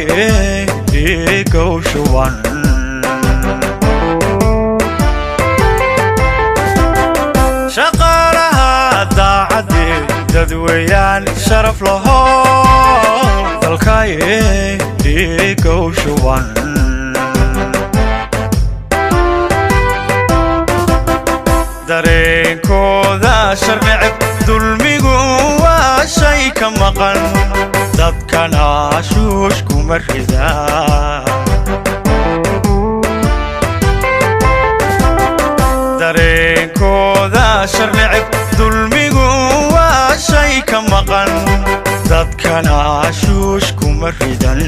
dalkaygo shuban shaqaalaha daacadii dadweyaan sharaf laho dalkaygo shuban dareenkooda sharcib dulmigu waa shay ka maqan dadkana shuush kuma rida dareenkooda sharcib dulmigu waa shay ka maqan dadkana shuush kuma ridan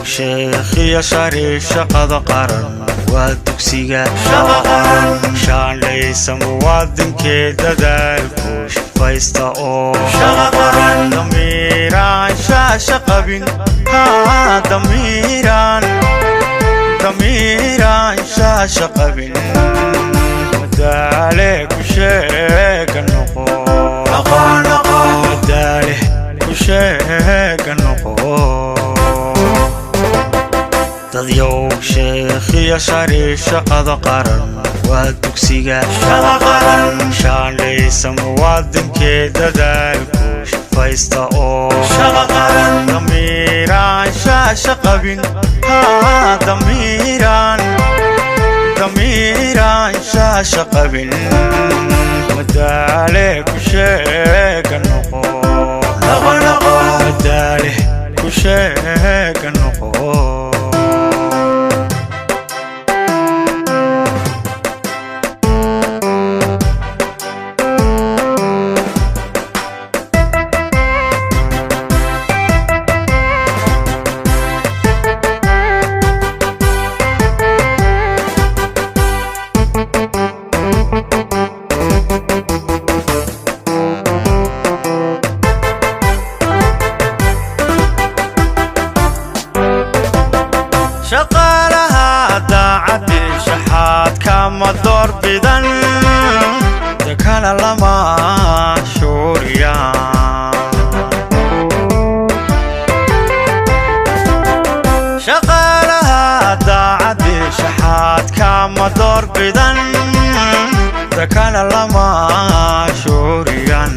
شيخ يا شريف شقد قرن ودكسيقة شقد شان ليس موادن كده دالكوش فايستاو شقد ضميران شاشقبين ها ضميران شاشقبين مدالك وشيك النقو مدالك وشيك النقو dadyow sheekhiya shariif shaqada qaran waa dugsiga shaqaran shaanlaysa muwaadinkee dadaalku shafaysta oo shaqaran damiiraan shaasha qabin haa damiiraan shaasha qabin madaale ku sheega noqo madaale ku sheega noqo shaqaalaha daacadii shaxaad kama doorbidan dakana lama shuuriya shaqaalaha daacadii shaxaad kama doorbidan dakana lama shuuriyan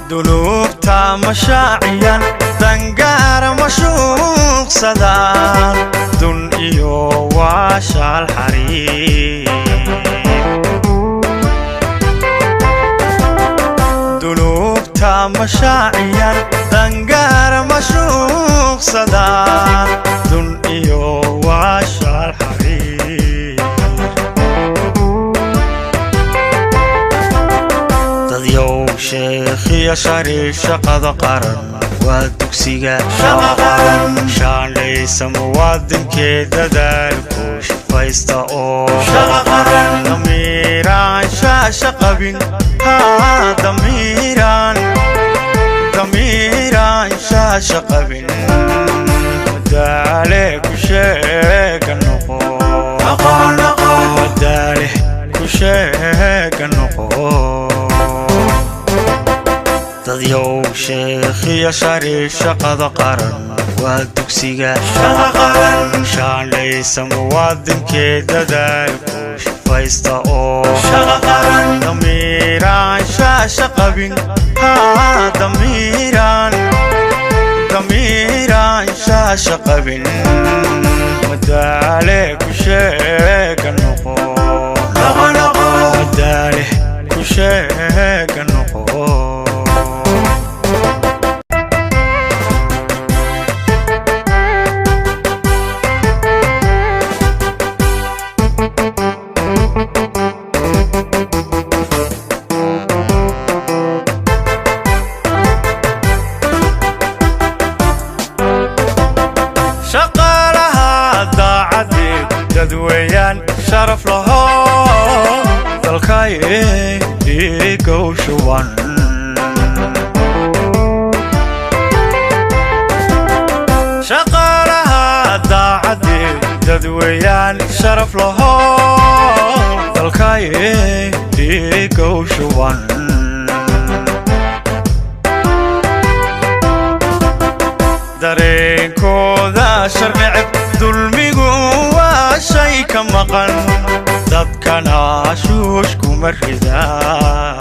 دلوبتا مشاعيا دنقار مشوق صدان دن إيو واشا الحريم دلوبتا مشاعيا دنقار مشوق صدان دن إيو واشا الحريم dadyow sheekhiya shariif shaqada qaran waa dugsiga shaqaran shaanlaysa muwaadinkee dadaalku shafaysta oo shaqaran damiiraan shaasha qabin haa damiiraan shaasha qabin madaale ku sheega noqo madaale ku sheega noqo dadyow sheekhiya shariif shaqada qaran waa dugsiga shaqaran shaanlaysa muwaadinkee dadaalku shafaysta oo shaqaran damiiraan shaasha qabin haa damiiraan shaasha qabin madaale ku sheega noqo madaale ku sheega noqo shaqaalaha daacadii dadweyaan sharaf laho dalkaygo shuban shaqaalaha daacadii dadweyaan sharaf laho dalkay dhiigow shuban dareenkooda sharcib dulmigu waa shay ka maqan dadkana shuush kuma ridaa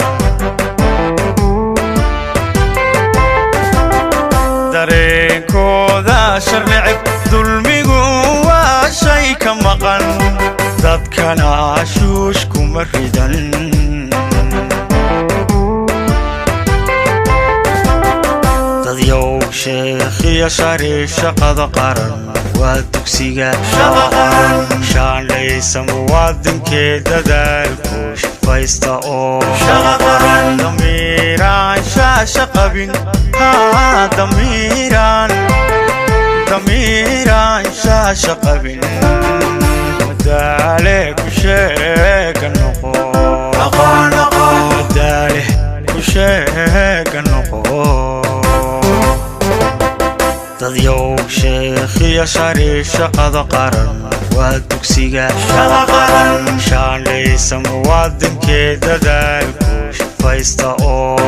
dareenkooda sharcib dulmigu waa shay ka maqan dadkana shuush kuma ridan dadyow sheekhiya shari shaqada qaran waa dugsiga shaandhaysa muwaadinkee dadaalku shafaysta oo damiiraan shaasha qabin damiiraan shaasha qabin madaale ku sheega noqo madaale ku sheega noqo dadyow sheekhiya shari shaqada qaran waa dugsiga shaandhaysa muwaadinkee dadaalku shafaysta oo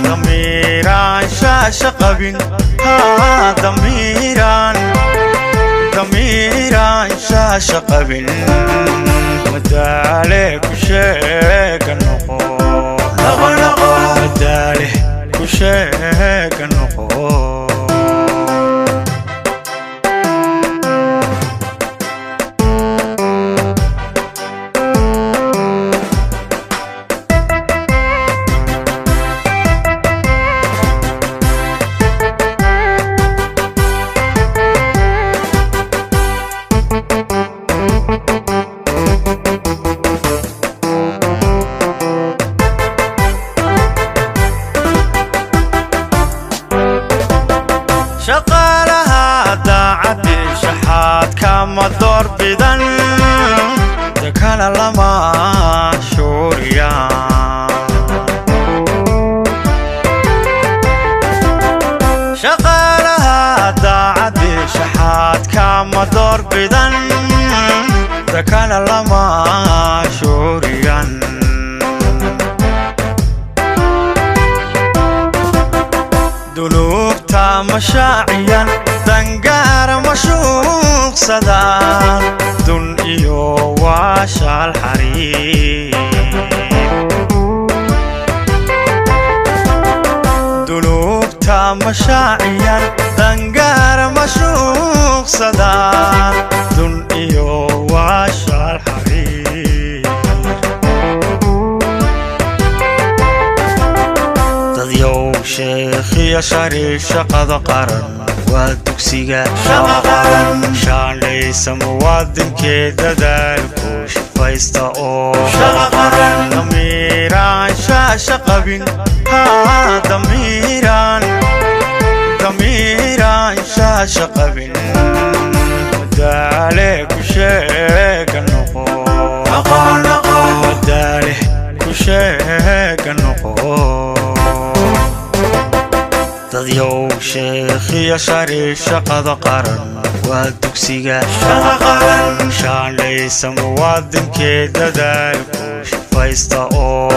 damiiraan shaasha qabin damiiraan shaasha qabin madaale ku sheega noqo madaale ku sheega noqo shaqaalaha daacaddi shaxaad kama doorbidan dakana lama shuuriyaan shaqaalaha daacaddi shaxaad kama doorbidan dakana lama shuuriyan dulubta mashaaciyan dangaara mashuuqsadaan dun iyo waashaal xariir dulubta mashaaciyan dangaara mashuuqsadaan dun iyo waashaal xariir dadyow sheekhiya shari shaqada qaran waa dugsiga shaandhaysa muwaadinkee dadaalku shafaysta oo damiiraan shaasha qabin damiiraan shaasha qabin madaale ku sheega noqo madaale ku sheega noqo dadyow sheekhiya shari shaqada qaran waa dugsiga shaandhaysa muwaadinkee dadaalku shafaysta oo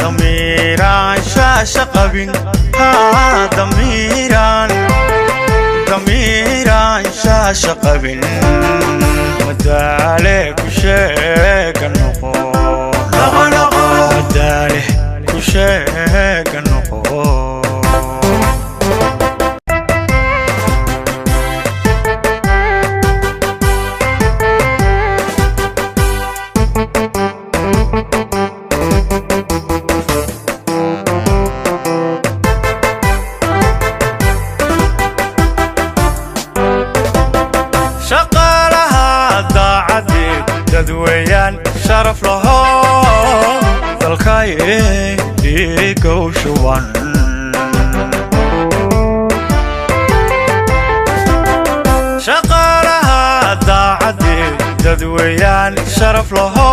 damiiraan shaasha qabin damiiraan shaasha qabin madaale ku sheega noqo madaale ku sheega noqo shaqaalaha daacaddi dadweyaan sharaf laho dalkay dhiigow shuban shaqaalaha daacaddi dadweyaan sharaf laho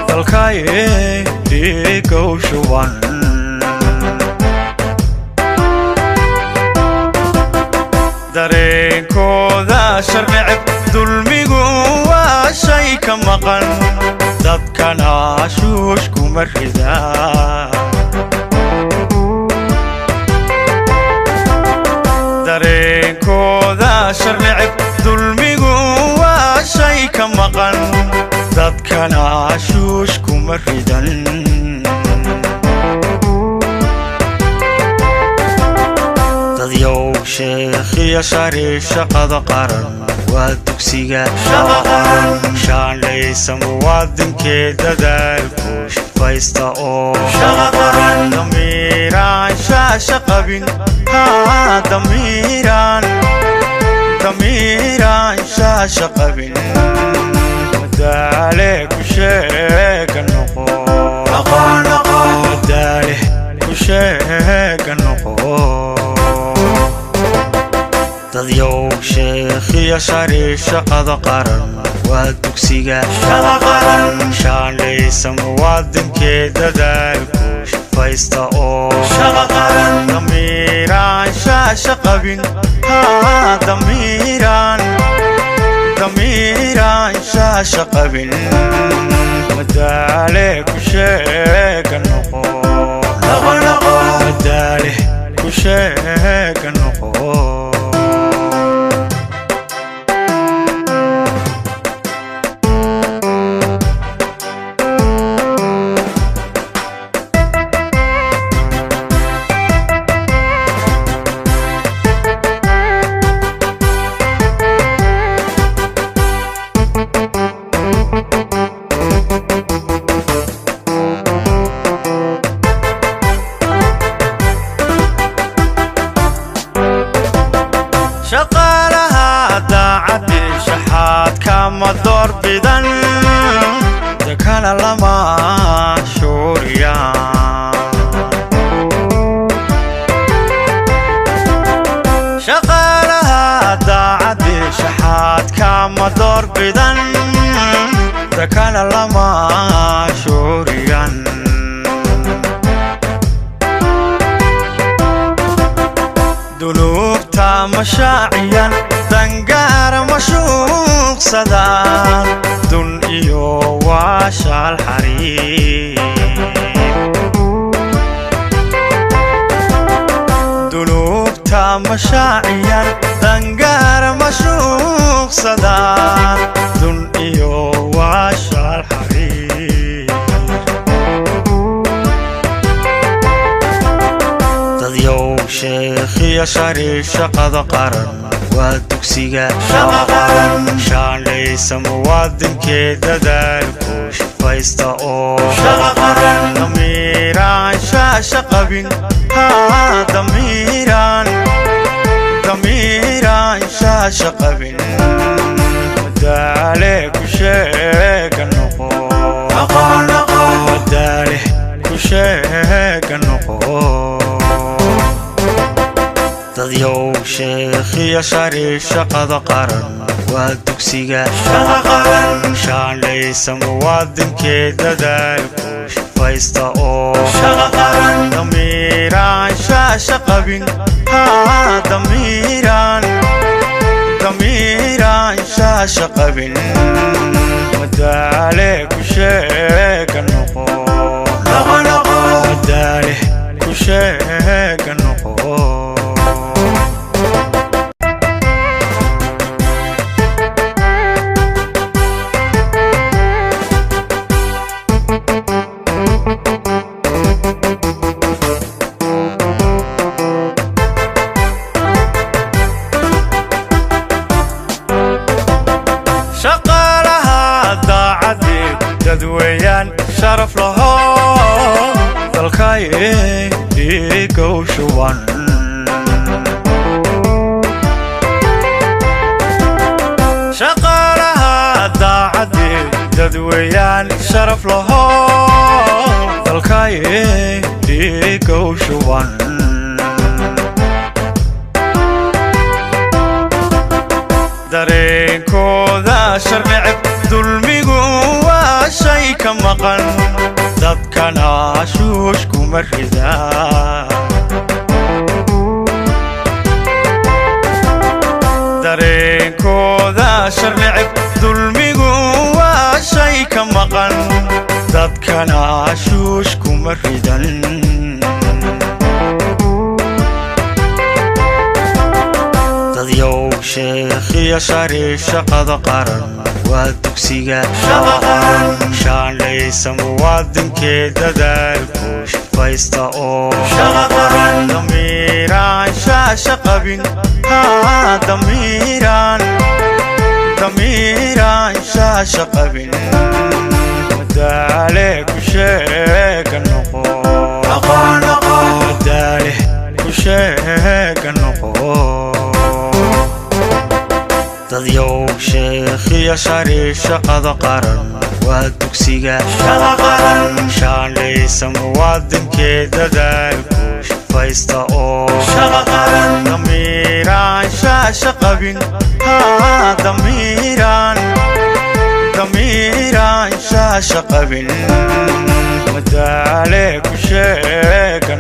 dalkay dhiigow shuban dareenkooda sharcib dulmigu waa shay shay ka maqan dadkana shuushku maridaa dareenkooda sharnicib dulmigu waa shay ka maqan dadkana shuushku maridan dadyow sheekhiya shari shaqada qaran waa dugsiga shaandhaysa muwaadinkee dadaalku shaqaysta oo damiiraan shaasha qabin damiiraan shaasha qabin madaale ku sheega noqo madaale ku sheega noqo dadyow sheekhiya shari shaqada qaran waa dugsiga shaandhaysa muwaadinkee dadaalku shaqaysta oo damiiraan shaasha qabin damiiraan shaasha qabin madaale ku sheega noqo madaale ku sheega noqo shaqaalaha daacadii shaxaadka ma doorbidan dakana lama shuuriyaan shaqaalaha daacadii shaxaadka ma doorbidan dakana lama shuuriyan dunuubta mashaaciyan dangaara mashuuqsadaan dun iyo waashaal xariir dunuubta mashaaciyan dangaara mashuuqsadaan dun iyo waashaal xariir dadyow sheekhiya shari shaqada qaran waa dugsiga shaandhaysa muwaadinkee dadaalku shaqaysta oo damiiraan shaasha qabin damiiraan shaasha qabin madaale ku sheega noqo madaale ku sheega noqo dadyow sheekhiya shari shaqada qaran waa dugsiga shaandhaysa muwaadinkee dadaalku shaqaysta oo damiiraan shaasha qabin damiiraan shaasha qabin madaale ku sheega noqo madaale ku sheega noqo shaqaalaha daacadii dadweyaan sharaf laho dalkaye dhiigow shuban shaqaalaha daacadii dadweyaan sharaf laho dalkaye dhiigow shuban dareenkooda sharnicib dulmigu waa shay ka maqan dadkana shuushku maridaa dareenkooda sharnicib dulmigu waa dadkana shuush kuma ridan dadyow sheekhiya shari shaqada qaran waa dugsiga shaqa qaran shaandhaysa muwaadinkee dadaalku shaqaysta oo shaqa qaran damiiraan shaasha qabin damiiraan shaasha qabin madaale ku sheega noqo madaale ku sheega noqo dadyow sheekhiya shari shaqada qaran waa dugsiga shaqa qaran shaandhaysa muwaadinkee dadaalku shaqaysta oo shaqa qaran damiiraan shaasha qabin damiiraan shaasha qabin madaale ku sheega